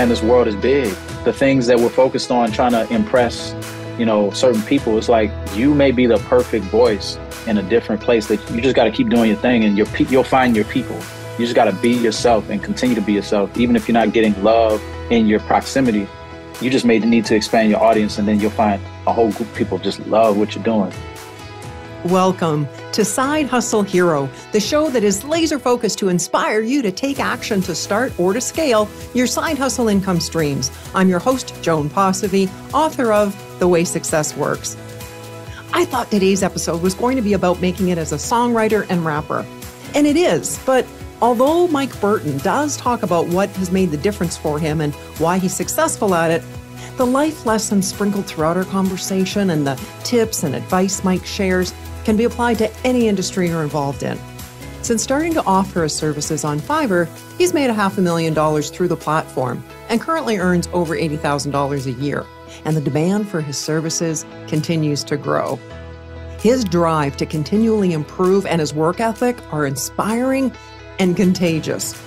man, this world is big. The things that we're focused on trying to impress, certain people, it's like you may be the perfect voice in a different place that you just got to keep doing your thing and you'll find your people. You just got to be yourself and continue to be yourself. Even if you're not getting love in your proximity, you just may need to expand your audience and then you'll find a whole group of people just love what you're doing. Welcome to Side Hustle Hero, the show that is laser focused to inspire you to take action to start or to scale your side hustle income streams. I'm your host, Joan Posivy, author of The Way Success Works. I thought today's episode was going to be about making it as a songwriter and rapper. And it is, but although Mike Burton does talk about what has made the difference for him and why he's successful at it, the life lessons sprinkled throughout our conversation and the tips and advice Mike shares can be applied to any industry you're involved in. Since starting to offer his services on Fiverr, he's made $500,000 through the platform and currently earns over $80,000 a year. And the demand for his services continues to grow. His drive to continually improve and his work ethic are inspiring and contagious.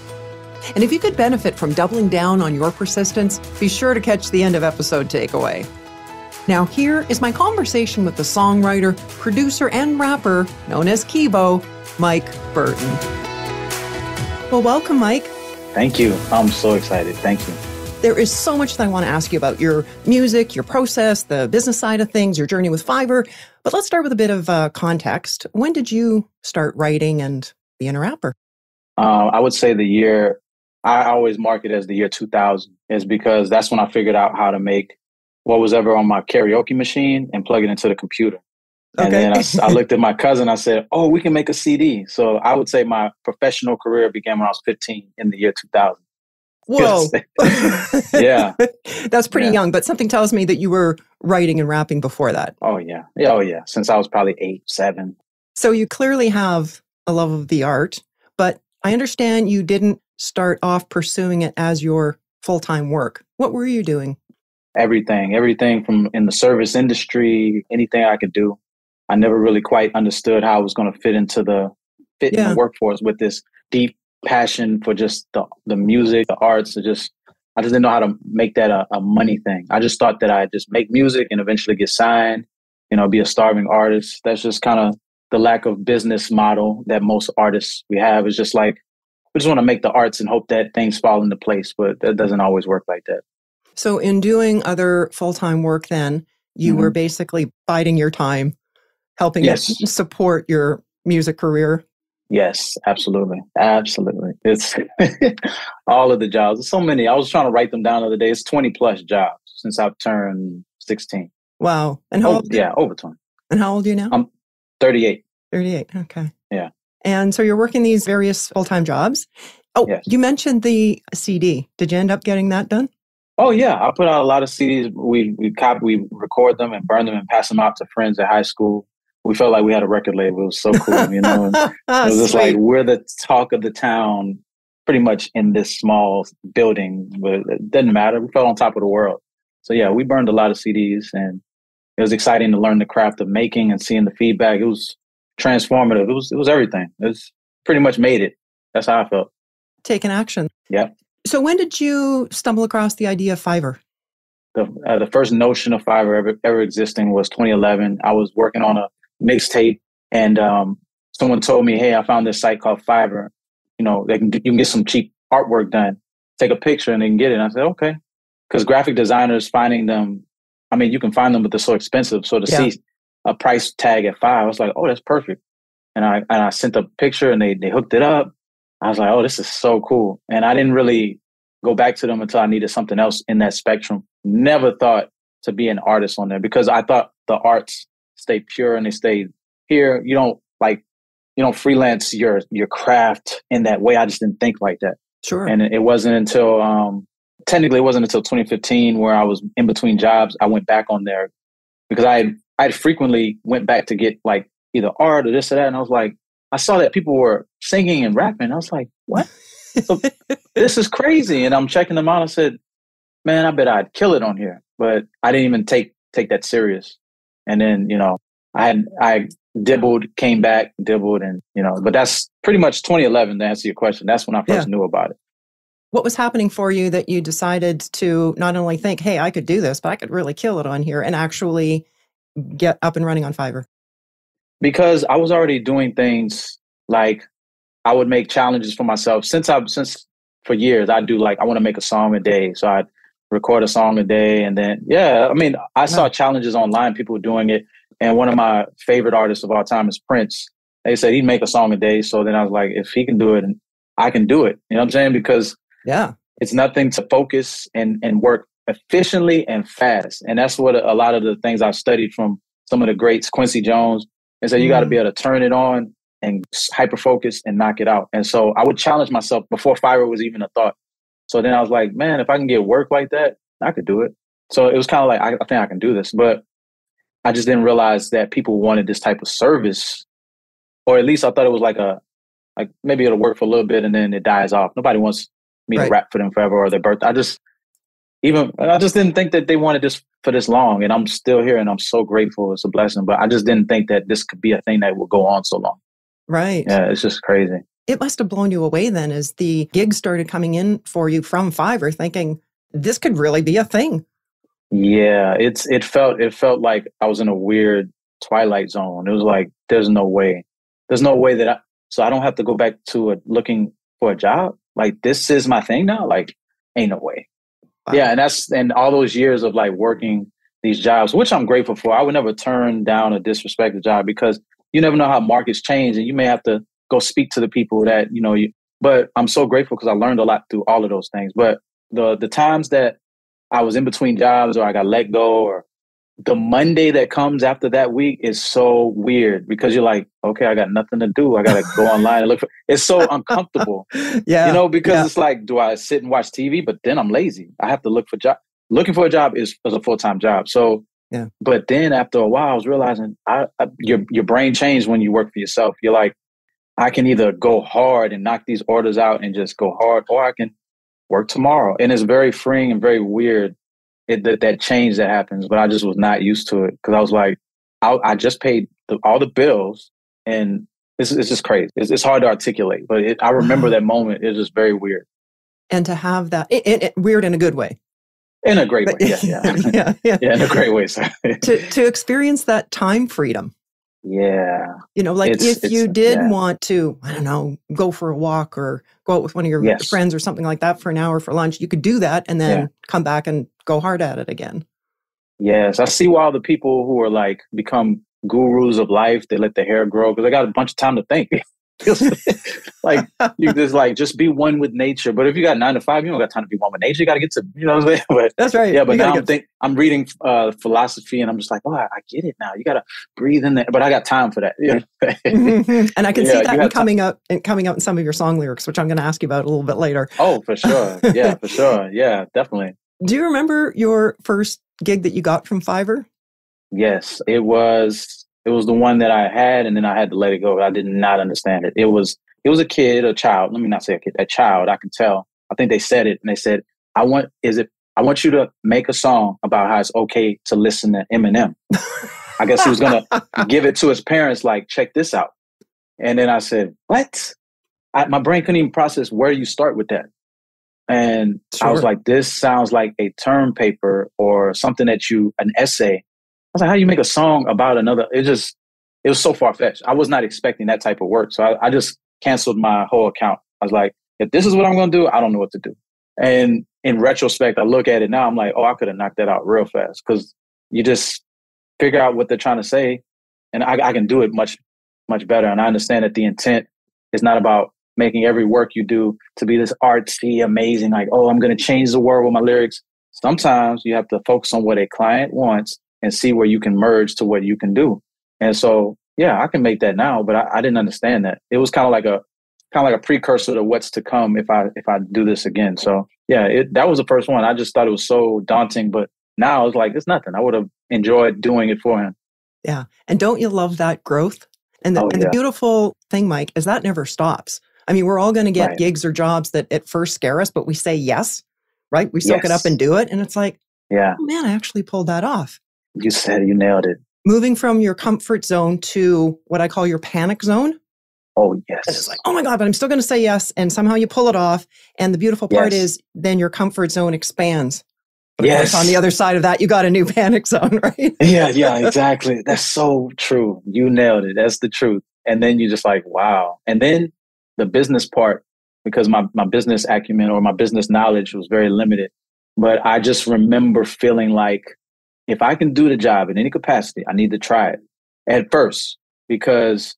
And if you could benefit from doubling down on your persistence, be sure to catch the end of episode takeaway. Now here is my conversation with the songwriter, producer, and rapper known as Keybeaux, Mike Burton. Well, welcome, Mike. Thank you. I'm so excited. Thank you. There is so much that I want to ask you about your music, your process, the business side of things, your journey with Fiverr. But let's start with a bit of context. When did you start writing and being a rapper? I would say the year, I always mark it as the year 2000, is because that's when I figured out how to make what was ever on my karaoke machine and plug it into the computer. Okay. And then I looked at my cousin, I said, oh, we can make a CD. So I would say my professional career began when I was 15 in the year 2000. Whoa. Yeah. That's pretty young, but something tells me that you were writing and rapping before that. Oh, yeah. Oh, yeah. Since I was probably 8, 7. So you clearly have a love of the art, but I understand you didn't start off pursuing it as your full-time work. What were you doing? Everything from in the service industry, anything I could do. I never really quite understood how I was going to fit in the workforce with this deep passion for just the music, the arts. I just didn't know how to make that a money thing. I just thought that I'd just make music and eventually get signed, be a starving artist. That's just kind of the lack of business model that most artists we have. Is just like, we just want to make the arts and hope that things fall into place, but that doesn't always work like that. So in doing other full-time work then, you were basically biding your time, helping it support your music career? Yes, absolutely. Absolutely. It's all of the jobs. There's so many. I was trying to write them down the other day. It's 20 plus jobs since I've turned 16. Wow. And how old? Yeah, over 20. And how old are you now? I'm 38. 38. Okay. Yeah. And so you're working these various full-time jobs. Oh, yes. You mentioned the CD. Did you end up getting that done? Oh, yeah. I put out a lot of CDs. We record them and burn them and pass them out to friends at high school. We felt like we had a record label. It was so cool, And it was just like, we're the talk of the town pretty much in this small building. But it didn't matter. We felt on top of the world. So, yeah, we burned a lot of CDs. And it was exciting to learn the craft of making and seeing the feedback. It was transformative. It was everything. It was pretty much made it. That's how I felt. Taking action. Yeah. So when did you stumble across the idea of Fiverr? The first notion of Fiverr ever existing was 2011. I was working on a mixtape and someone told me, hey, I found this site called Fiverr. You can get some cheap artwork done. Take a picture and they can get it. And I said, okay. Because graphic designers finding them, you can find them, but they're so expensive. So to see a price tag at $5, I was like, oh, that's perfect. And I sent a picture and they hooked it up. I was like, oh, this is so cool. And I didn't really go back to them until I needed something else in that spectrum. Never thought to be an artist on there because I thought the arts stay pure and they stay here. You don't freelance your craft in that way. I just didn't think like that. Sure. And it wasn't until, technically it wasn't until 2015 where I was in between jobs. I went back on there because I frequently went back to get like either art or this or that. And I was like, I saw that people were singing and rapping. I was like, what? So, this is crazy. And I'm checking them out. I said, man, I bet I'd kill it on here. But I didn't even take that serious. And then, I came back, dibbled, and, but that's pretty much 2011 to answer your question. That's when I first knew about it. What was happening for you that you decided to not only think, hey, I could do this, but I could really kill it on here and actually get up and running on Fiverr? Because I was already doing things like I would make challenges for myself since for years I do like I want to make a song a day. So I'd record a song a day and then I saw challenges online, people doing it. And one of my favorite artists of all time is Prince. They said he'd make a song a day. So then I was like, if he can do it, I can do it. You know what I'm saying? Because it's nothing to focus and work efficiently and fast. And that's what a lot of the things I've studied from some of the greats, Quincy Jones, and so you got to be able to turn it on and hyper focus and knock it out. And so I would challenge myself before Fiverr was even a thought. So then I was like, man, if I can get work like that, I could do it. So it was kind of like, I think I can do this. But I just didn't realize that people wanted this type of service, or at least I thought it was like maybe it'll work for a little bit and then it dies off. Nobody wants me to rap for them forever or their birthday. I just didn't think that they wanted this for this long, and I'm still here and I'm so grateful. It's a blessing, but I just didn't think that this could be a thing that would go on so long. Right. Yeah, it's just crazy. It must have blown you away then as the gigs started coming in for you from Fiverr, thinking this could really be a thing. Yeah, it felt like I was in a weird twilight zone. It was like, there's no way that I don't have to go back to looking for a job. Like, this is my thing now. Like, ain't no way. Wow. Yeah. And all those years of like working these jobs, which I'm grateful for. I would never turn down a disrespected job because you never know how markets change and you may have to go speak to the people that, but I'm so grateful because I learned a lot through all of those things. But the times that I was in between jobs or I got let go, or the Monday that comes after that week is so weird because you're like, okay, I got nothing to do. I got to go online and look for, it's so uncomfortable, because it's like, do I sit and watch TV? But then I'm lazy. I have to look for job. Looking for a job is a full-time job. So, but then after a while, I was realizing your brain changed when you work for yourself. You're like, I can either go hard and knock these orders out and just go hard, or I can work tomorrow. And it's very freeing and very weird. That change that happens, but I just was not used to it because I was like, I just paid all the bills, and it's just crazy. It's hard to articulate, but I remember that moment. It was just very weird. And to have that, weird in a good way. In a great way, yeah, in a great way. to experience that time freedom. Yeah. If you did want to, I don't know, go for a walk or go out with one of your friends or something like that for an hour for lunch, you could do that and then come back and go hard at it again. Yes. I see why all the people who are like become gurus of life, they let their hair grow because they got a bunch of time to think. Like you just be one with nature. But if you got 9 to 5, you don't got time to be one with nature. You got to get to, what I'm saying? But that's right. Yeah, but now I'm reading philosophy, and I'm just like, oh, I get it now. You got to breathe in there. But I got time for that. And I can see that coming out in some of your song lyrics, which I'm going to ask you about a little bit later. Oh, for sure. Yeah, for sure. Yeah, definitely. Do you remember your first gig that you got from Fiverr? Yes, it was the one that I had, and then I had to let it go. I did not understand it. It was a child. Let me not say a kid, a child. I can tell. I think they said it, and they said, I want you to make a song about how it's okay to listen to Eminem. I guess he was going to give it to his parents, like, check this out. And then I said, what? My brain couldn't even process where you start with that. And I was like, this sounds like a term paper or something an essay. I was like, how do you make a song about another? It was so far-fetched. I was not expecting that type of work. So I just canceled my whole account. I was like, if this is what I'm going to do, I don't know what to do. And in retrospect, I look at it now, I'm like, oh, I could have knocked that out real fast because you just figure out what they're trying to say. And I can do it much, much better. And I understand that the intent is not about making every work you do to be this artsy, amazing, like, oh, I'm going to change the world with my lyrics. Sometimes you have to focus on what a client wants and see where you can merge to what you can do. And so, yeah, I can make that now, but I didn't understand that. It was kind of like a precursor to what's to come if I do this again. So yeah, that was the first one. I just thought it was so daunting, but now it's like, it's nothing. I would have enjoyed doing it for him. Yeah. And don't you love that growth? And the beautiful thing, Mike, is that never stops. I mean, we're all going to get gigs or jobs that at first scare us, but we say yes, right? We soak it up and do it. And it's like, oh man, I actually pulled that off. You nailed it. Moving from your comfort zone to what I call your panic zone. Oh, And it's yes. like, oh my God, but I'm still going to say yes. And somehow you pull it off. And the beautiful part Yes. is then your comfort zone expands. But of course, on the Yes. other side of that, you got a new panic zone, right? Yeah, exactly. That's so true. You nailed it. That's the truth. And then you just like, wow. And then the business part, because my business acumen or my business knowledge was very limited. But I just remember feeling like if I can do the job in any capacity, I need to try it at first, because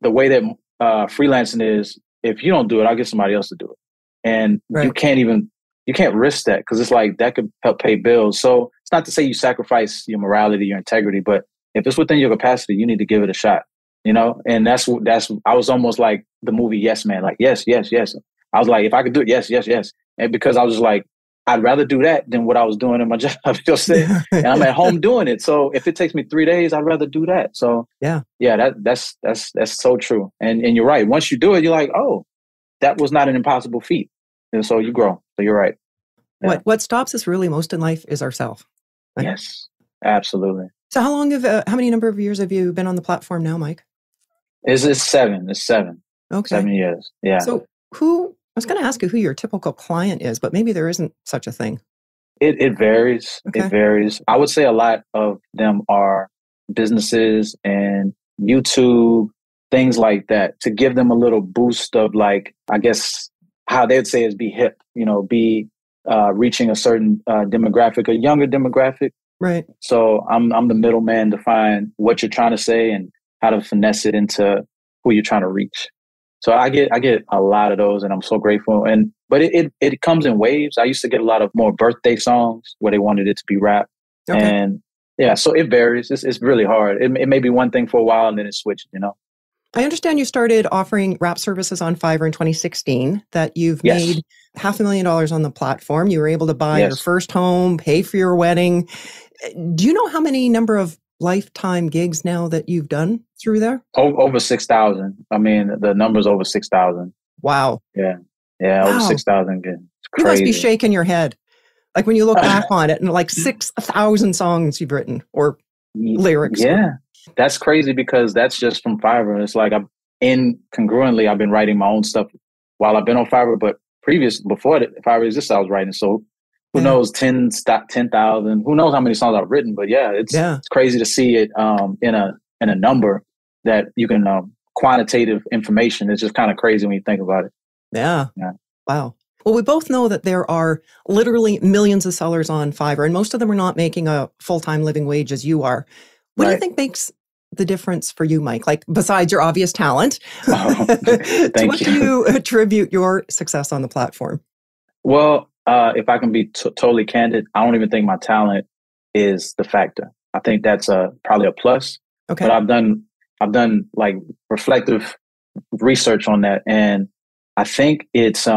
the way that freelancing is, if you don't do it, I'll get somebody else to do it. And Right. you can't risk that, because it's like that could help pay bills. So it's not to say you sacrifice your morality, your integrity, but if it's within your capacity, you need to give it a shot, you know? And I was almost like the movie Yes Man, like, yes, yes, yes. I was like, if I could do it, yes, yes, yes. And because I was just like, I'd rather do that than what I was doing in my job. You know what I'm saying? And I'm at home doing it. So if it takes me 3 days, I'd rather do that. So Yeah. that's so true. And you're right. Once you do it, you're like, oh, that was not an impossible feat. And so you grow. So you're right. Yeah. What stops us really most in life is ourselves. Right? Yes, absolutely. So how many number of years have you been on the platform now, Mike? It's 7. It's 7. Okay. 7 years. Yeah. So I was going to ask you who your typical client is, but maybe there isn't such a thing. It varies. Okay. It varies. I would say a lot of them are businesses and YouTube, things like that, to give them a little boost of, like, I guess how they'd say is be hip, be reaching a certain demographic, a younger demographic. Right. So I'm the middleman to find what you're trying to say and how to finesse it into who you're trying to reach. So I get a lot of those, and I'm so grateful. But it comes in waves. I used to get a lot of more birthday songs where they wanted it to be rap. Okay. And yeah, so it varies. It's really hard. It may be one thing for a while and then it switches, I understand you started offering rap services on Fiverr in 2016, that you've Yes. made $500,000 on the platform. You were able to buy Yes. your first home, pay for your wedding. Do you know how many number of lifetime gigs now that you've done through there? Over 6,000. I mean, the number's over 6,000. Wow. Yeah. Wow. Over 6,000 gigs. It's You crazy. must be shaking your head. Like when you look back on it and like 6,000 songs you've written or lyrics. Yeah. That's crazy, because that's just from Fiverr. It's like congruently, I've been writing my own stuff while I've been on Fiverr, but before Fiverr existed, I was writing. So who knows, 10,000, who knows how many songs I've written, but it's crazy to see it in a number that you can, quantitative information. It's just kind of crazy when you think about it. Yeah. Wow. Well, we both know that there are literally millions of sellers on Fiverr, and most of them are not making a full-time living wage as you are. What do you think makes the difference for you, Mike? Like, besides your obvious talent, thank you. Do you attribute your success on the platform? Well, if I can be totally candid, I don't even think my talent is the factor. I think that's probably a plus. Okay. But I've done like reflective research on that, and I think it's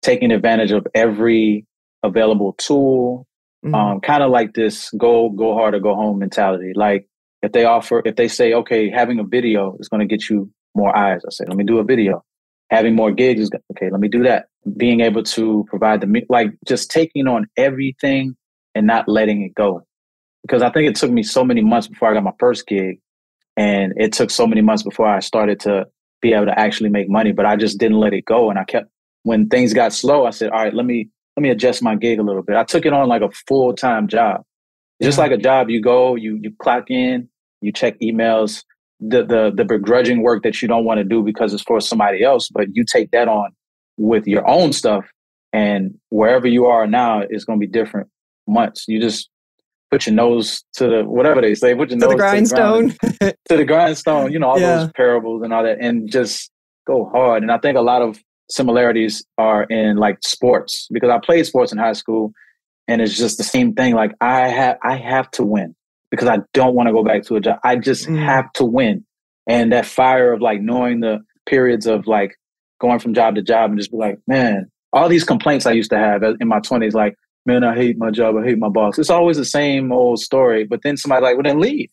taking advantage of every available tool. Kind of like this go hard or go home mentality. Like if they say, okay, having a video is going to get you more eyes, I say, let me do a video. Having more gigs is okay, let me do that. Being able to provide just taking on everything and not letting it go. Because I think it took me so many months before I got my first gig, and it took so many months before I started to be able to actually make money, but I just didn't let it go. And when things got slow, I said, all right, let me adjust my gig a little bit. I took it on like a full-time job. Just like a job, you go, you clock in, you check emails, the begrudging work that you don't want to do because it's for somebody else, but you take that on with your own stuff, and wherever you are now is going to be different months. You just put your nose to the, whatever they say, put your nose the grindstone. to the grindstone, all those parables and all that, and just go hard. And I think a lot of similarities are in like sports, because I played sports in high school, and it's just the same thing. Like I have to win because I don't want to go back to a job. I just have to win. And that fire of like knowing the periods of like going from job to job and just be like, man, all these complaints I used to have in my 20s, like, man, I hate my job. I hate my boss. It's always the same old story. But then somebody's like, well, then leave.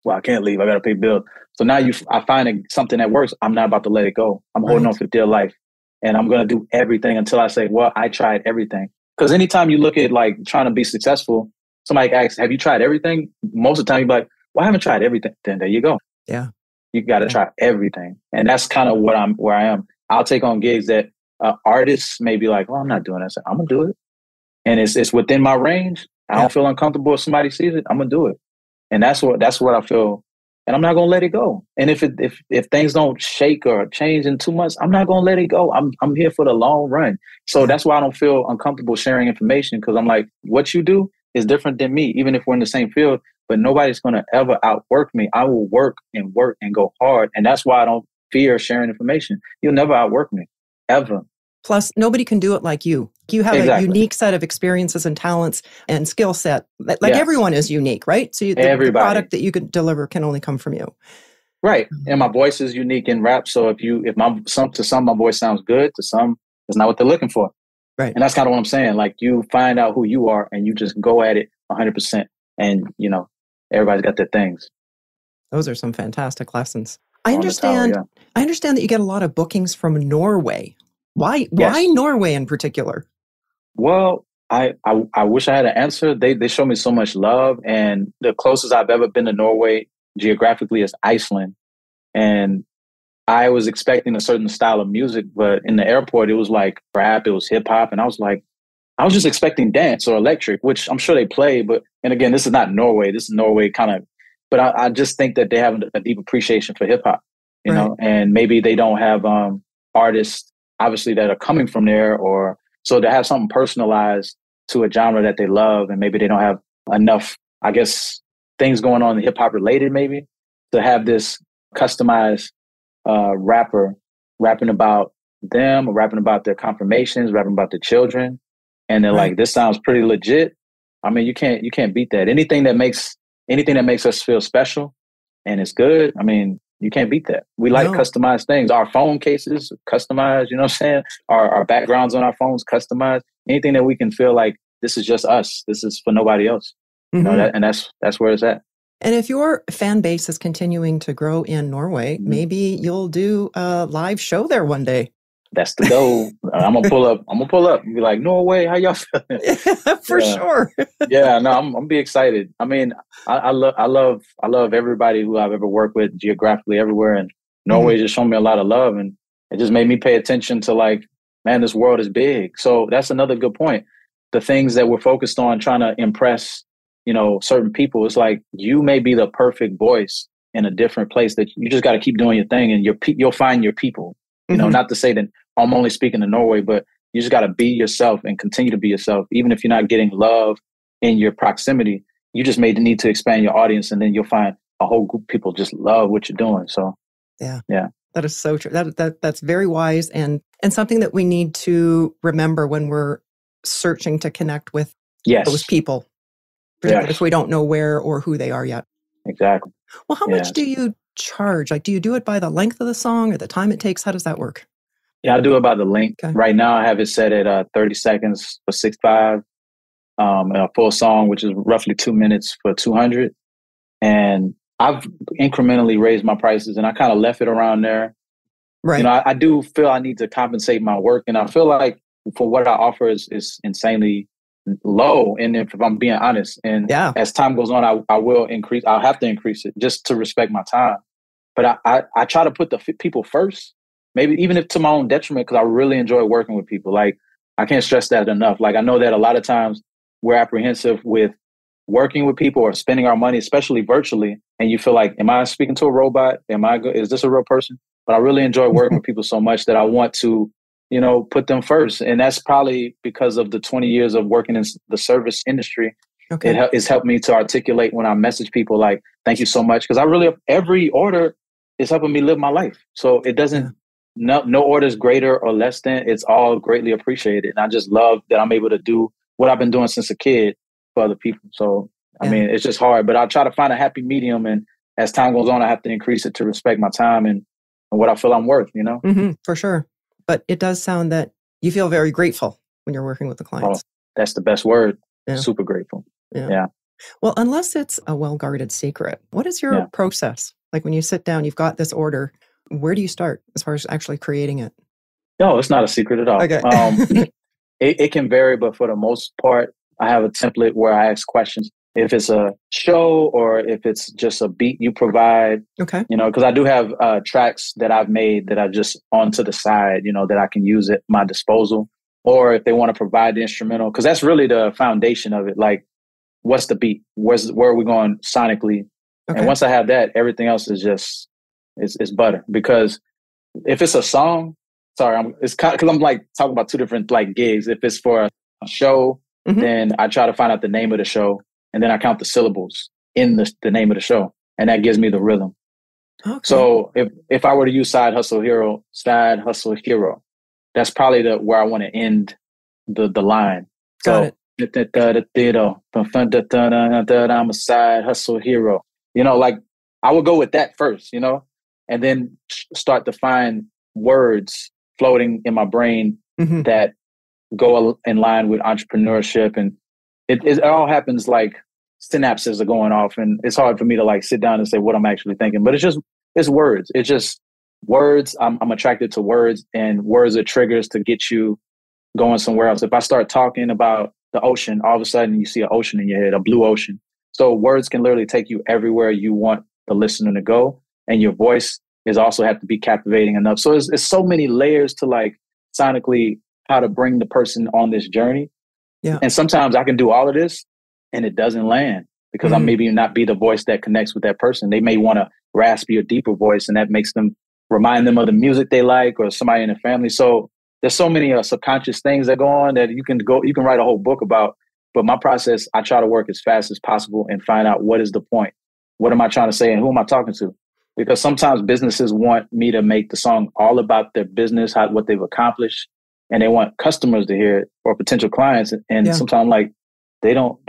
Well, I can't leave. I got to pay bills. So now I find something that works. I'm not about to let it go. I'm holding on for dear life. And I'm going to do everything until I say, well, I tried everything. Because anytime you look at like trying to be successful, somebody asks, have you tried everything? Most of the time you're like, well, I haven't tried everything. Then there you go. Yeah. You got to try everything. And that's kind of where I am. I'll take on gigs that artists may be like, oh, I'm not doing that. So I'm going to do it. And it's within my range. I don't feel uncomfortable if somebody sees it. I'm going to do it. And that's what I feel. And I'm not going to let it go. And if things don't shake or change in 2 months, I'm not going to let it go. I'm here for the long run. So that's why I don't feel uncomfortable sharing information, because I'm like, what you do is different than me, even if we're in the same field, but nobody's going to ever outwork me. I will work and go hard. And that's why I don't fear sharing information. You'll never outwork me, ever. Plus, nobody can do it like you. You have a unique set of experiences and talents and skill set. Like everyone is unique, right? So the product that you could deliver can only come from you. Right. And my voice is unique in rap. So to some my voice sounds good, to some it's not what they're looking for. Right. And that's kind of what I'm saying. Like, you find out who you are and you just go at it 100%. And, everybody's got their things. Those are some fantastic lessons. I understand that you get a lot of bookings from Norway. Why Norway in particular? Well, I wish I had an answer. They show me so much love. And the closest I've ever been to Norway geographically is Iceland. And I was expecting a certain style of music, but in the airport, it was like rap, it was hip hop. And I was just expecting dance or electric, which I'm sure they play. And again, this is not Norway. This is Norway kind of, but I just think that they have a deep appreciation for hip hop, you know, and maybe they don't have artists, obviously, that are coming from there, or so to have something personalized to a genre that they love. And maybe they don't have enough, I guess, things going on in hip hop related, maybe, to have this customized rapper rapping about them, or rapping about their confirmations, rapping about their children. And they're like, this sounds pretty legit. I mean, you can't beat that. Anything that makes us feel special and it's good, I mean, you can't beat that. We like customized things. Our phone cases, customized, you know what I'm saying? Our backgrounds on our phones, customized. Anything that we can feel like this is just us. This is for nobody else. You know, and that's where it's at. And if your fan base is continuing to grow in Norway, maybe you'll do a live show there one day. That's the goal. I'm gonna pull up and be like, Norway, how y'all feeling? For sure. Yeah, no, I'm gonna be excited. I mean, I love everybody who I've ever worked with geographically everywhere, and Norway just shown me a lot of love, and it just made me pay attention to, like, man, this world is big. So that's another good point. The things that we're focused on trying to impress, certain people, it's like, you may be the perfect voice in a different place, that you just got to keep doing your thing, and you'll find your people. Not to say that I'm only speaking to Norway, but you just got to be yourself and continue to be yourself. Even if you're not getting love in your proximity, you just may need to expand your audience, and then you'll find a whole group of people just love what you're doing. So, yeah, that is so true. That's very wise and something that we need to remember when we're searching to connect with those people, particularly if we don't know where or who they are yet. Exactly. Well, how much do you charge? Like, do you do it by the length of the song or the time it takes? How does that work? Yeah, I do it by the length. Okay. Right now, I have it set at 30 seconds for 65, and a full song, which is roughly 2 minutes, for 200. And I've incrementally raised my prices, and I kind of left it around there. Right. I do feel I need to compensate my work, and I feel like for what I offer is insanely low. And if I'm being honest, and as time goes on, I will increase. I'll have to increase it just to respect my time. But I try to put the people first. Maybe even if to my own detriment, because I really enjoy working with people. Like, I can't stress that enough. Like, I know that a lot of times we're apprehensive with working with people or spending our money, especially virtually. And you feel like, am I speaking to a robot? Is this a real person? But I really enjoy working with people so much that I want to, put them first. And that's probably because of the 20 years of working in the service industry. Okay. It's helped me to articulate when I message people, like, thank you so much. Because every order is helping me live my life. So it doesn't, no order is greater or less than. It's all greatly appreciated. And I just love that I'm able to do what I've been doing since a kid for other people. So, I mean, it's just hard, but I try to find a happy medium. And as time goes on, I have to increase it to respect my time and what I feel I'm worth, For sure. But it does sound that you feel very grateful when you're working with the clients. Oh, that's the best word. Yeah. Super grateful. Yeah. Well, unless it's a well-guarded secret, what is your process? Like, when you sit down, you've got this order, where do you start as far as actually creating it? No, it's not a secret at all. Okay. It can vary, but for the most part, I have a template where I ask questions. if it's a show or if it's just a beat you provide. Okay. Because I do have tracks that I've made that are just onto the side, that I can use at my disposal. Or if they want to provide the instrumental, because that's really the foundation of it. Like, what's the beat? Where are we going sonically? Okay. And once I have that, everything else is just, it's butter. Because if it's a song, it's kind of, because I'm like talking about two different like gigs. If it's for a show, then I try to find out the name of the show, and then I count the syllables in the name of the show, and that gives me the rhythm. Okay. So if I were to use Side Hustle Hero, that's probably where I want to end the line. Got it. I'm a side hustle hero. Like I would go with that first, and then start to find words floating in my brain that go in line with entrepreneurship. And it all happens like synapses are going off, and it's hard for me to like sit down and say what I'm actually thinking, but it's words. It's just words. I'm attracted to words, and words are triggers to get you going somewhere else. If I start talking about the ocean, all of a sudden you see an ocean in your head, a blue ocean. So words can literally take you everywhere you want the listener to go. And your voice is also have to be captivating enough. So it's so many layers to like sonically how to bring the person on this journey. Yeah. And sometimes I can do all of this and it doesn't land because I maybe not be the voice that connects with that person. They may want a raspy or deeper voice, and that makes them remind them of the music they like or somebody in their family. So there's so many subconscious things that go on that you can write a whole book about. But my process, I try to work as fast as possible and find out what is the point. What am I trying to say and who am I talking to? Because sometimes businesses want me to make the song all about their business, what they've accomplished, and they want customers to hear it or potential clients. And sometimes like they don't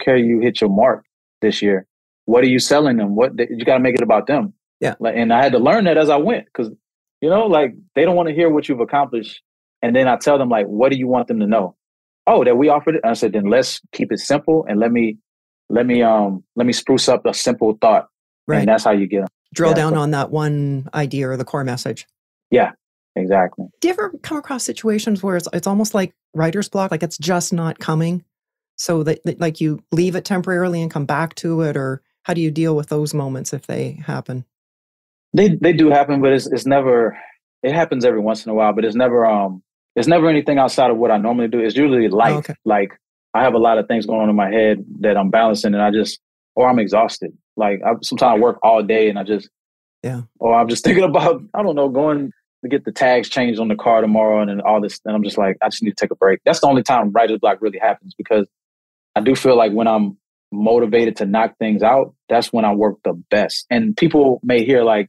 care you hit your mark this year. What are you selling them? You got to make it about them. Yeah. And I had to learn that as I went because like they don't want to hear what you've accomplished. And then I tell them like, what do you want them to know? Oh, that we offered it. And I said, then let's keep it simple and let me spruce up a simple thought. Right. And that's how you get them. Drill down on that one idea or the core message. Yeah, exactly. Do you ever come across situations where it's almost like writer's block, like it's just not coming? So that like you leave it temporarily and come back to it, or how do you deal with those moments if they happen? They do happen, but it's never. It happens every once in a while, but it's never anything outside of what I normally do. It's usually life. Oh, okay. Like I have a lot of things going on in my head that I'm balancing, and I'm exhausted. Like sometimes I work all day, and or I'm just thinking about going to get the tags changed on the car tomorrow, and all this, and I'm just like I just need to take a break. That's the only time writer's block really happens because I do feel like when I'm motivated to knock things out, that's when I work the best. And people may hear like,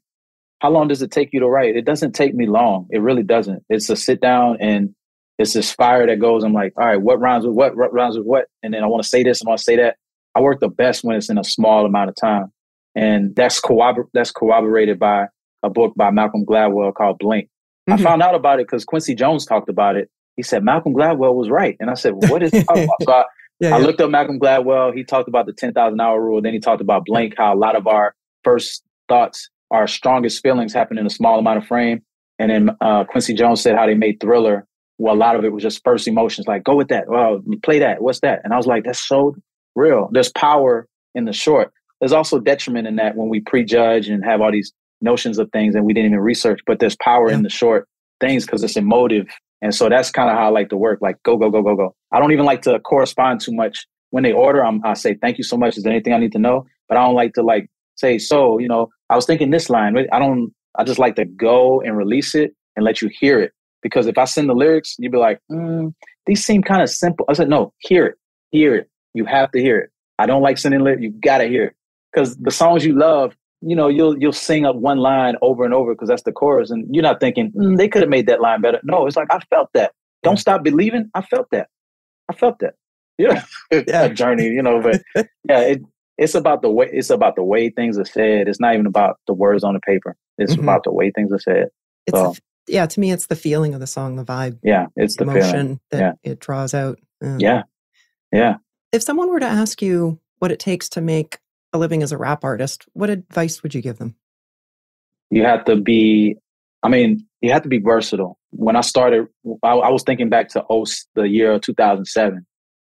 how long does it take you to write? It doesn't take me long. It really doesn't. It's a sit down and it's this fire that goes. I'm like, all right, what rhymes with what? What rhymes with what? And then I want to say this and I want to say that. I work the best when it's in a small amount of time. And that's corroborated by a book by Malcolm Gladwell called Blink. I found out about it because Quincy Jones talked about it. He said, Malcolm Gladwell was right. And I said, well, what is he talking about? So I looked up Malcolm Gladwell. He talked about the 10,000 hour rule. Then he talked about Blink, how a lot of our first thoughts, our strongest feelings happen in a small amount of frame. And then Quincy Jones said how they made Thriller. Well, a lot of it was just first emotions, like, go with that. Well, play that. What's that? And I was like, that's so real. There's power in the short. There's also detriment in that when we prejudge and have all these notions of things and we didn't even research, but there's power in the short things because it's emotive. And so that's kind of how I like to work, like go, go, go, go, go. I don't even like to correspond too much. When they order, I say, thank you so much. Is there anything I need to know? But I don't like to like say, so, I was thinking this line. I just like to go and release it and let you hear it. Because if I send the lyrics, you'd be like, these seem kind of simple. I said, no, hear it. Hear it. You have to hear it. I don't like sending lyrics. You got to hear it. Because the songs you love, you'll sing up one line over and over because that's the chorus. And you're not thinking, they could have made that line better. No, it's like, I felt that. Don't stop believing. I felt that. Yeah. A journey, but it's about the way things are said. It's not even about the words on the paper. It's about the way things are said. To me, it's the feeling of the song, the vibe. Yeah, it's the emotion that it draws out. Yeah. If someone were to ask you what it takes to make a living as a rap artist, what advice would you give them? You have to be versatile. When I started, I was thinking back to the year 2007.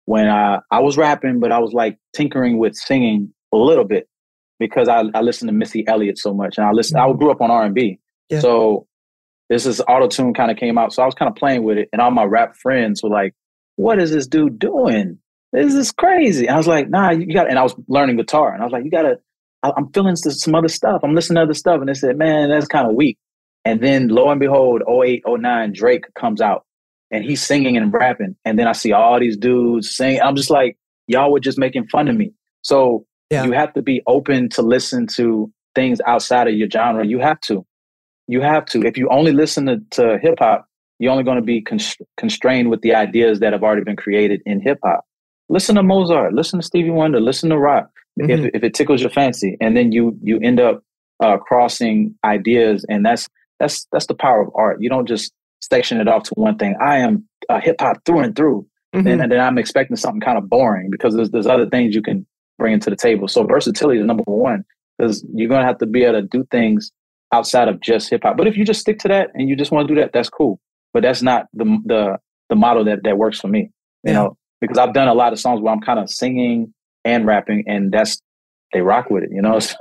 when I was rapping, but I was like tinkering with singing a little bit because I listened to Missy Elliott so much, and I grew up on R&B. Yeah. So this is auto-tune kind of came out. So I was kind of playing with it, and all my rap friends were like, what is this dude doing? This is crazy. And I was like, nah, you got, and I was learning guitar, and I was like, I'm feeling some other stuff. I'm listening to other stuff. And they said, man, that's kind of weak. And then lo and behold, 08, 09, Drake comes out and he's singing and rapping. And then I see all these dudes sing. I'm just like, y'all were just making fun of me. So you have to be open to listen to things outside of your genre. You have to. If you only listen to hip hop, you're only going to be constrained with the ideas that have already been created in hip hop. Listen to Mozart, listen to Stevie Wonder, listen to rock. If it tickles your fancy, and then you end up crossing ideas, and that's the power of art. You don't just section it off to one thing. I am hip hop through and through, and then I'm expecting something kind of boring because there's other things you can bring into the table. So versatility is number one, because you're gonna have to be able to do things outside of just hip hop. But if you just stick to that and you just want to do that, that's cool. But that's not the model that works for me. You know, because I've done a lot of songs where I'm kind of singing and rapping, and they rock with it, you know? So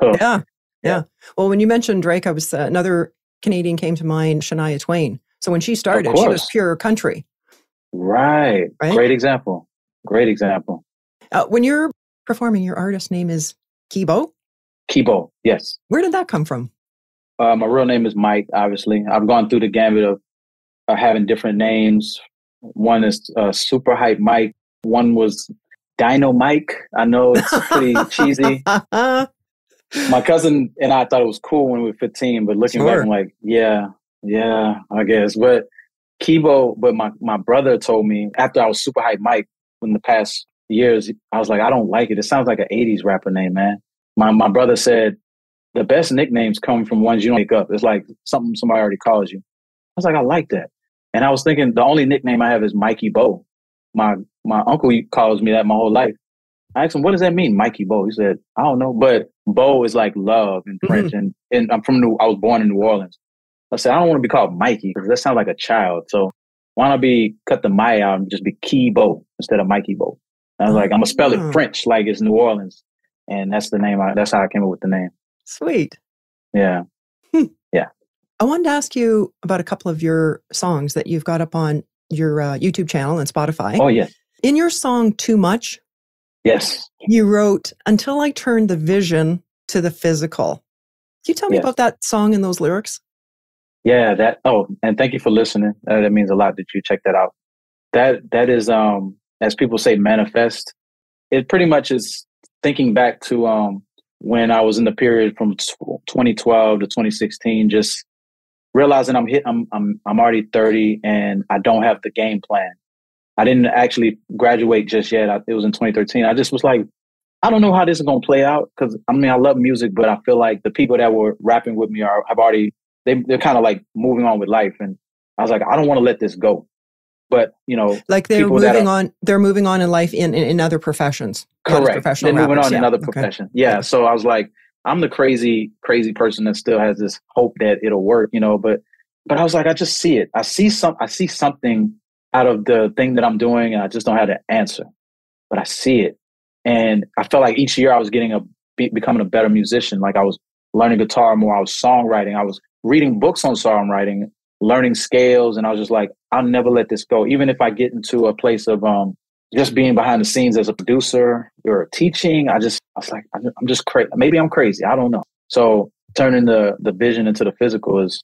yeah. Well, when you mentioned Drake, I was another Canadian came to mind, Shania Twain. So when she started, she was pure country. Right. Great example. When you're performing, your artist name is Keybeaux? Keybeaux, yes. Where did that come from? My real name is Mike, obviously. I've gone through the gambit of having different names. One is Super Hype Mike. One was Dino Mike. I know it's pretty cheesy. My cousin and I thought it was cool when we were 15, but looking back, I'm like, yeah, I guess. But Keybeaux, but my brother told me after I was Super Hype Mike in the past years, I was like, I don't like it. It sounds like an 80s rapper name, man. My brother said the best nicknames come from ones you don't make up. It's like something somebody already calls you. I was like, I like that. And I was thinking the only nickname I have is Mikey Beau. My uncle calls me that my whole life. I asked him, what does that mean, Mikey Beau? He said, I don't know, but Beau is like love in French. And I was born in New Orleans. I said, I don't want to be called Mikey because that sounds like a child. So why not cut the my out and just be Keybeaux instead of Mikey Beau? I was like, I'm going to spell it French like it's New Orleans. And that's the name. That's how I came up with the name. Sweet. Yeah. Yeah. I wanted to ask you about a couple of your songs that you've got up on your YouTube channel and Spotify. Oh, yes. In your song, Too Much, yes, you wrote, until I turned the vision to the physical. Can you tell me about that song and those lyrics? Yeah, and thank you for listening. That means a lot that you check that out. That is, as people say, manifest. It pretty much is thinking back to when I was in the period from 2012 to 2016, just realizing I'm already 30 and I don't have the game plan. I didn't actually graduate just yet. It was in 2013. I just was like, I don't know how this is going to play out because I love music, but I feel like the people that were rapping with me they're kind of like moving on with life. And I was like, I don't want to let this go. But, like they're moving on in life in other professions. Correct. They're moving on in other professions. Yeah. So I was like, I'm the crazy person that still has this hope that it'll work, but I was like, I just see it. I see something out of the thing that I'm doing, and I just don't have the answer, but I see it. And I felt like each year I was becoming a better musician. Like I was learning guitar more. I was songwriting. I was reading books on songwriting, learning scales. And I was just like, I'll never let this go. Even if I get into a place of just being behind the scenes as a producer or teaching, I was like, I'm just crazy. Maybe I'm crazy. I don't know. So turning the vision into the physical is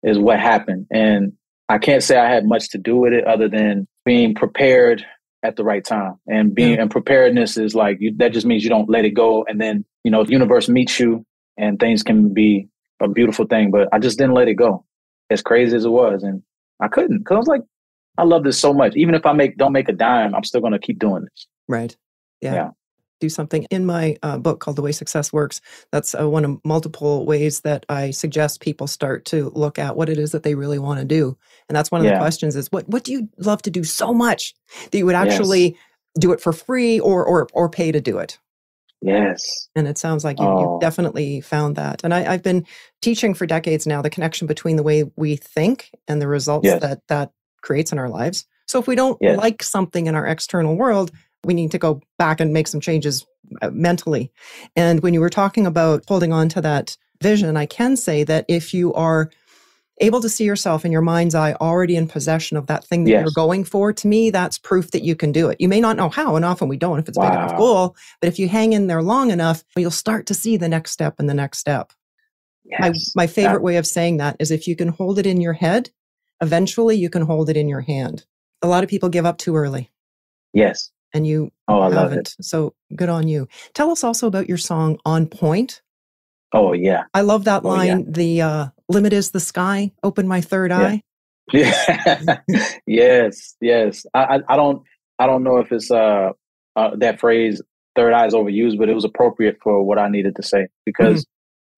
what happened. And I can't say I had much to do with it other than being prepared at the right time. And and preparedness is like, that just means you don't let it go. And then, the universe meets you and things can be a beautiful thing, but I just didn't let it go as crazy as it was. And I couldn't, because I was like, I love this so much. Even if I don't make a dime, I'm still going to keep doing this. Right. Yeah. Do something. In my book called The Way Success Works, that's one of multiple ways that I suggest people start to look at what it is that they really want to do. And that's one of the questions is, what do you love to do so much that you would actually do it for free or pay to do it? Yes. And it sounds like you've definitely found that. And I've been teaching for decades now the connection between the way we think and the results that creates in our lives. So if we don't like something in our external world, we need to go back and make some changes mentally. And when you were talking about holding on to that vision, I can say that if you are able to see yourself in your mind's eye already in possession of that thing that you're going for, to me, that's proof that you can do it. You may not know how, and often we don't if it's a big enough goal, but if you hang in there long enough, you'll start to see the next step and the next step. Yes. My favorite way of saying that is if you can hold it in your head, eventually you can hold it in your hand. A lot of people give up too early. Yes. And you I haven't. love it. So good on you. Tell us also about your song On Point. Oh, yeah. I love that line. The limit is the sky. Open my third eye. Yeah. Yes. I don't know if it's that phrase third eye is overused, but it was appropriate for what I needed to say because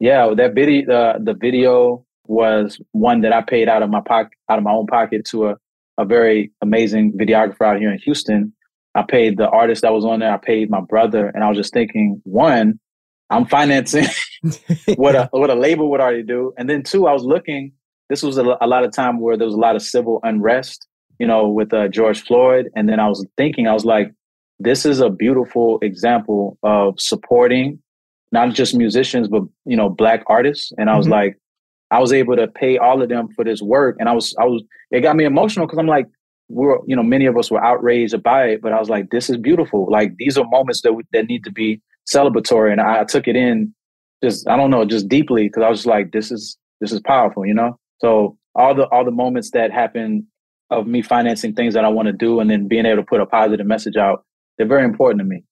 that video, the video was one that I paid out of my own pocket to a very amazing videographer out here in Houston. I paid the artist that was on there. I paid my brother, and I was just thinking, one, I'm financing what a label would already do, and then two, I was looking. This was a lot of time where there was a lot of civil unrest, with George Floyd, and then I was thinking, I was like, this is a beautiful example of supporting not just musicians, but Black artists, and I was like, I was able to pay all of them for this work, and it got me emotional because I'm like, many of us were outraged by it, but I was like, this is beautiful. Like these are moments that need to be celebratory. And I took it in just deeply because I was just like, this is powerful, So all the moments that happen of me financing things that I want to do and then being able to put a positive message out, they're very important to me,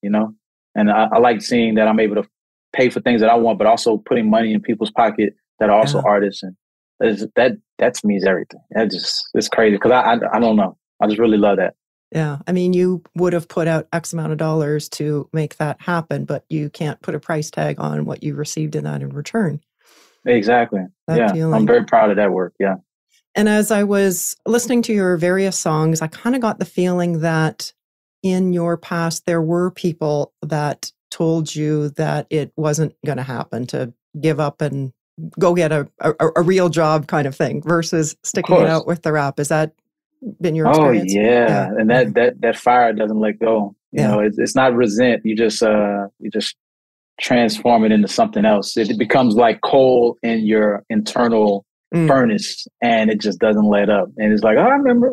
And I like seeing that I'm able to pay for things that I want, but also putting money in people's pocket that are also artists. And that to me is everything. It's crazy because I don't know. I just really love that. Yeah. I mean, you would have put out X amount of dollars to make that happen, but you can't put a price tag on what you received in that in return. Exactly. Feeling. I'm very proud of that work. Yeah. And as I was listening to your various songs, I kind of got the feeling that in your past, there were people that told you that it wasn't going to happen, to give up and go get a real job kind of thing versus sticking it out with the rap. Is that been your experience? Oh yeah. And that fire doesn't let go. It's not resent. You just transform it into something else. It becomes like coal in your internal furnace, and it just doesn't let up. And it's like, I remember,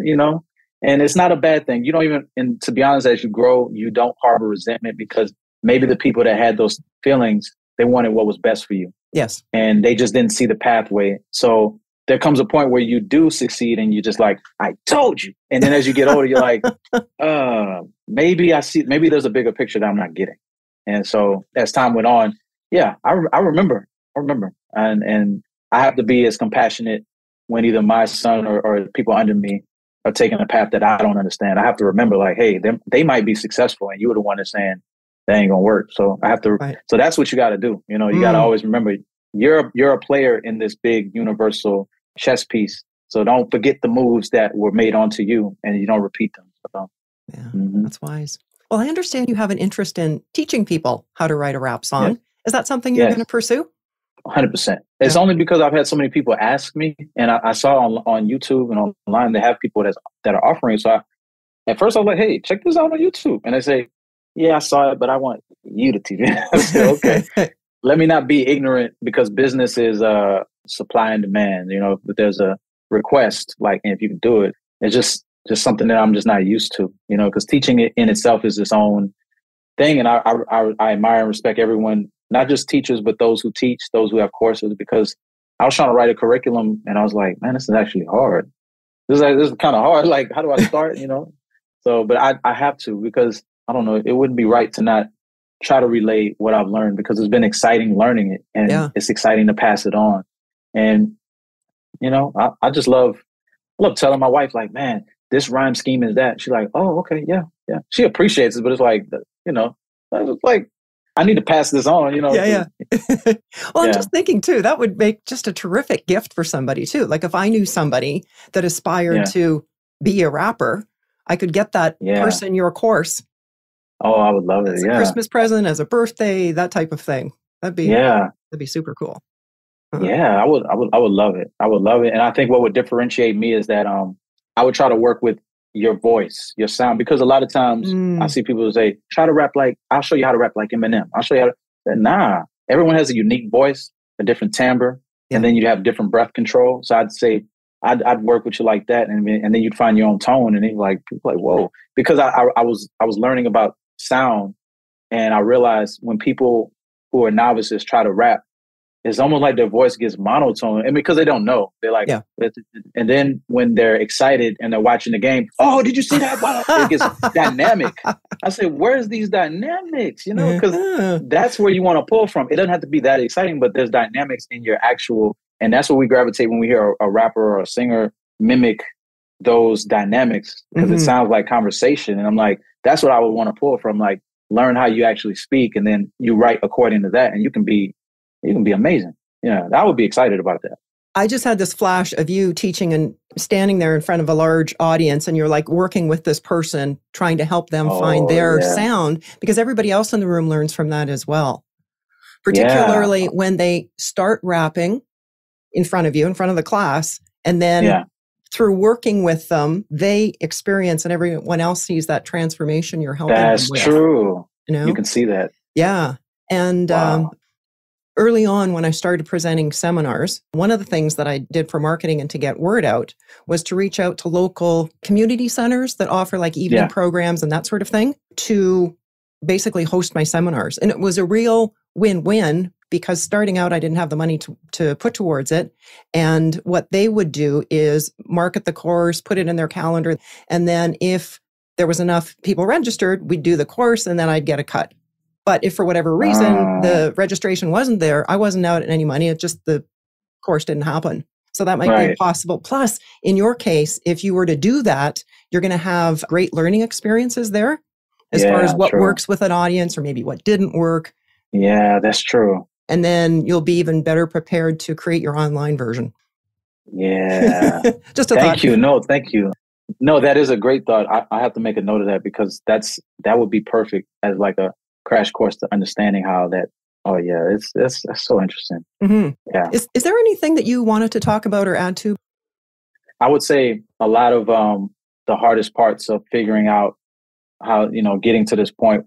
and it's not a bad thing. You don't even, and to be honest, as you grow, you don't harbor resentment because maybe the people that had those feelings, they wanted what was best for you. Yes. And they just didn't see the pathway. So there comes a point where you do succeed and you're just like, I told you. And then as you get older, you're like, maybe there's a bigger picture that I'm not getting. And so as time went on, I remember. And I have to be as compassionate when either my son or people under me are taking a path that I don't understand. I have to remember like, hey, they might be successful and you were the one that's saying that ain't gonna work. So I have to, so that's what you got to do. You got to always remember you're a player in this big universal chess piece. So don't forget the moves that were made onto you and you don't repeat them. So, that's wise. Well, I understand you have an interest in teaching people how to write a rap song. Yes. Is that something you're going to pursue? 100%. It's only because I've had so many people ask me, and I saw on YouTube and online they have people that are offering. So at first I was like, hey, check this out on YouTube. And they say, yeah, I saw it, but I want you to teach it. I said, okay. Let me not be ignorant because business is supply and demand. But there's a request, like, and if you can do it, it's just something that I'm just not used to, because teaching it in itself is its own thing. And I admire and respect everyone, not just teachers, but those who teach, those who have courses, because I was trying to write a curriculum and I was like, man, this is actually hard. This is kind of hard. Like, how do I start, So, but I have to, because I don't know, it wouldn't be right to not try to relay what I've learned because it's been exciting learning it and it's exciting to pass it on. And, I just love telling my wife, like, man, this rhyme scheme is that. She's like, oh, okay, yeah. She appreciates it, but it's like, it's like, I need to pass this on, Yeah. Well, I'm just thinking too, that would make just a terrific gift for somebody too. Like if I knew somebody that aspired to be a rapper, I could get that person your course. Oh, I would love it. As a Christmas present, as a birthday, that type of thing. That'd be super cool. Yeah, I would love it. I would love it. And I think what would differentiate me is that I would try to work with your voice, your sound. Because a lot of times I see people say, try to rap like, I'll show you how to rap like Eminem. I'll show you how to, nah, everyone has a unique voice, a different timbre, and then you'd have different breath control. So I'd say, I'd work with you like that. And then you'd find your own tone. And then people like, whoa, because I was learning about sound, and I realized when people who are novices try to rap, it's almost like their voice gets monotone, and because they don't know, they're like, and then when they're excited and they're watching the game, oh, did you see that? Wow. It gets dynamic. I say, where's these dynamics? You know, because that's where you want to pull from. It doesn't have to be that exciting, but there's dynamics in your actual, and that's what we gravitate when we hear a rapper or a singer mimic those dynamics, because it sounds like conversation. And I'm like, that's what I would want to pull from, like, learn how you actually speak, and then you write according to that, and you can be amazing. Yeah, I would be excited about that. I just had this flash of you teaching and standing there in front of a large audience, and you're like working with this person, trying to help them find their sound, because everybody else in the room learns from that as well. Particularly when they start rapping in front of you, in front of the class, and then through working with them, they experience, and everyone else sees that transformation you're helping them with. That's true. You know? You can see that. Yeah. And early on, when I started presenting seminars, one of the things that I did for marketing and to get word out was to reach out to local community centers that offer like evening programs and that sort of thing to basically host my seminars. And it was a real win-win, because starting out, I didn't have the money to put towards it. And what they would do is market the course, put it in their calendar. And then if there was enough people registered, we'd do the course, and then I'd get a cut. But if for whatever reason the registration wasn't there, I wasn't out any money. It just, the course didn't happen. So that might be possible. Plus, in your case, if you were to do that, you're going to have great learning experiences there as far as what works with an audience, or maybe what didn't work. Yeah, that's true. And then you'll be even better prepared to create your online version. Yeah. Just a thought. Thank you. No, thank you. No, that is a great thought. I have to make a note of that, because that would be perfect as like a crash course to understanding how that. Oh yeah, that's so interesting. Yeah. Is there anything that you wanted to talk about or add to? I would say a lot of the hardest parts of figuring out how, getting to this point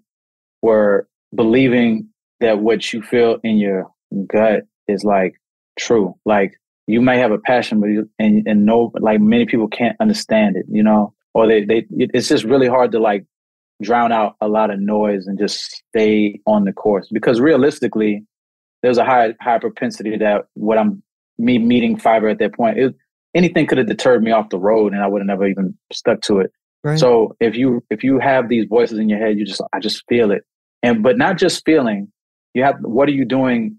where believing that what you feel in your gut is like true. Like, you may have a passion, but and no, like, many people can't understand it, or it's just really hard to like drown out a lot of noise and just stay on the course, because realistically, there's a high propensity that me meeting Fiverr at that point, anything could have deterred me off the road, and I would have never even stuck to it. Right. So if you have these voices in your head, I just feel it, but not just feeling. What are you doing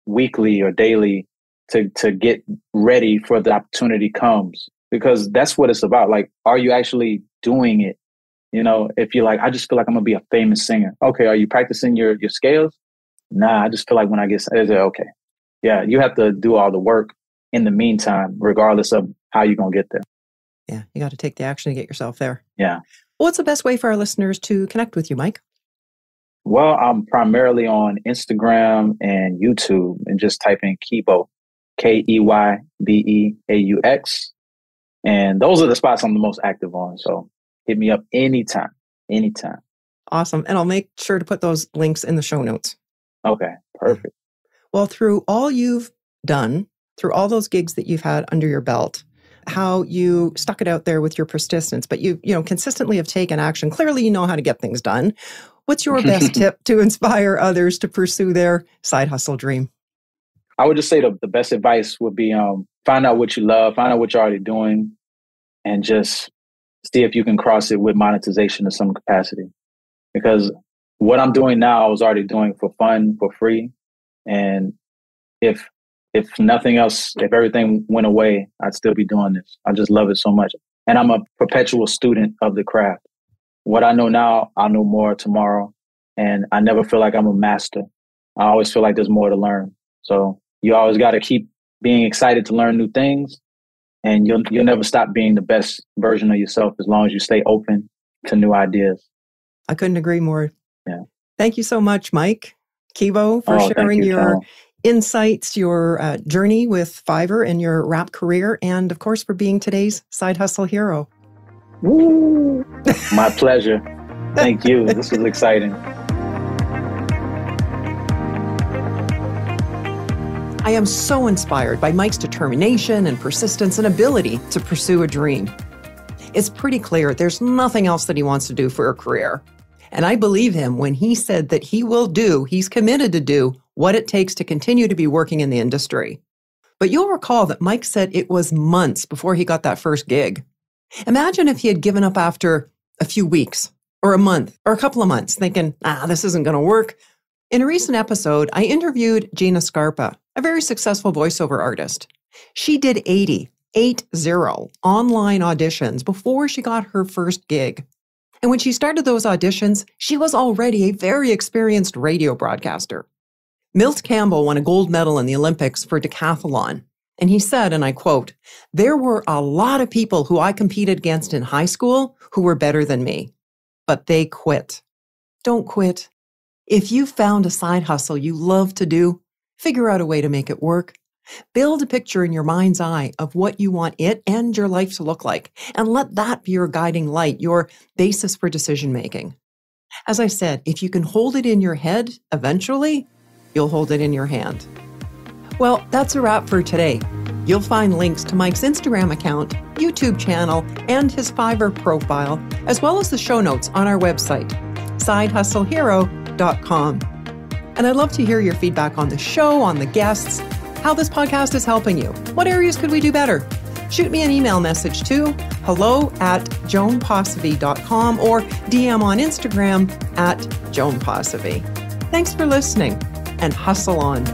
weekly or daily to get ready for the opportunity comes? Because that's what it's about. Like, are you actually doing it? If you're like, I just feel like I'm gonna be a famous singer. Okay, are you practicing your scales? Nah, I just feel like when I get, okay. Yeah, you have to do all the work in the meantime, regardless of how you're gonna get there. Yeah, you got to take the action to get yourself there. Yeah. What's the best way for our listeners to connect with you, Mike? Well, I'm primarily on Instagram and YouTube, and just type in Keybeaux, Keybeaux. And those are the spots I'm the most active on. So hit me up anytime. Awesome. And I'll make sure to put those links in the show notes. Okay, perfect. Well, through all you've done, through all those gigs that you've had under your belt, how you stuck it out there with your persistence, but you consistently have taken action. Clearly, you know how to get things done. What's your best tip to inspire others to pursue their side hustle dream? I would just say the best advice would be find out what you love, find out what you're already doing, and just see if you can cross it with monetization in some capacity. Because what I'm doing now, I was already doing for fun, for free. And if nothing else, if everything went away, I'd still be doing this. I just love it so much. And I'm a perpetual student of the craft. What I know now, I'll know more tomorrow. And I never feel like I'm a master. I always feel like there's more to learn. So you always got to keep being excited to learn new things. And you'll never stop being the best version of yourself as long as you stay open to new ideas. I couldn't agree more. Yeah. Thank you so much, Mike Keybeaux, for sharing your insights, your journey with Fiverr and your rap career, and of course, for being today's side hustle hero. Woo! My pleasure. Thank you. This was exciting. I am so inspired by Mike's determination and persistence and ability to pursue a dream. It's pretty clear there's nothing else that he wants to do for a career. And I believe him when he said that he's committed to do what it takes to continue to be working in the industry. But you'll recall that Mike said it was months before he got that first gig. Imagine if he had given up after a few weeks or a month or a couple of months thinking, this isn't going to work. In a recent episode, I interviewed Gina Scarpa, a very successful voiceover artist. She did 80 online auditions before she got her first gig. And when she started those auditions, she was already a very experienced radio broadcaster. Milt Campbell won a gold medal in the Olympics for decathlon. And he said, and I quote, "There were a lot of people who I competed against in high school who were better than me, but they quit." Don't quit. If you found a side hustle you love to do, figure out a way to make it work. Build a picture in your mind's eye of what you want it and your life to look like, and let that be your guiding light, your basis for decision making. As I said, if you can hold it in your head, eventually, you'll hold it in your hand. Well, that's a wrap for today. You'll find links to Mike's Instagram account, YouTube channel, and his Fiverr profile, as well as the show notes on our website, sidehustlehero.com. And I'd love to hear your feedback on the show, on the guests, how this podcast is helping you. What areas could we do better? Shoot me an email message to hello@joanposivy.com or DM on Instagram @joanposivy. Thanks for listening, and hustle on.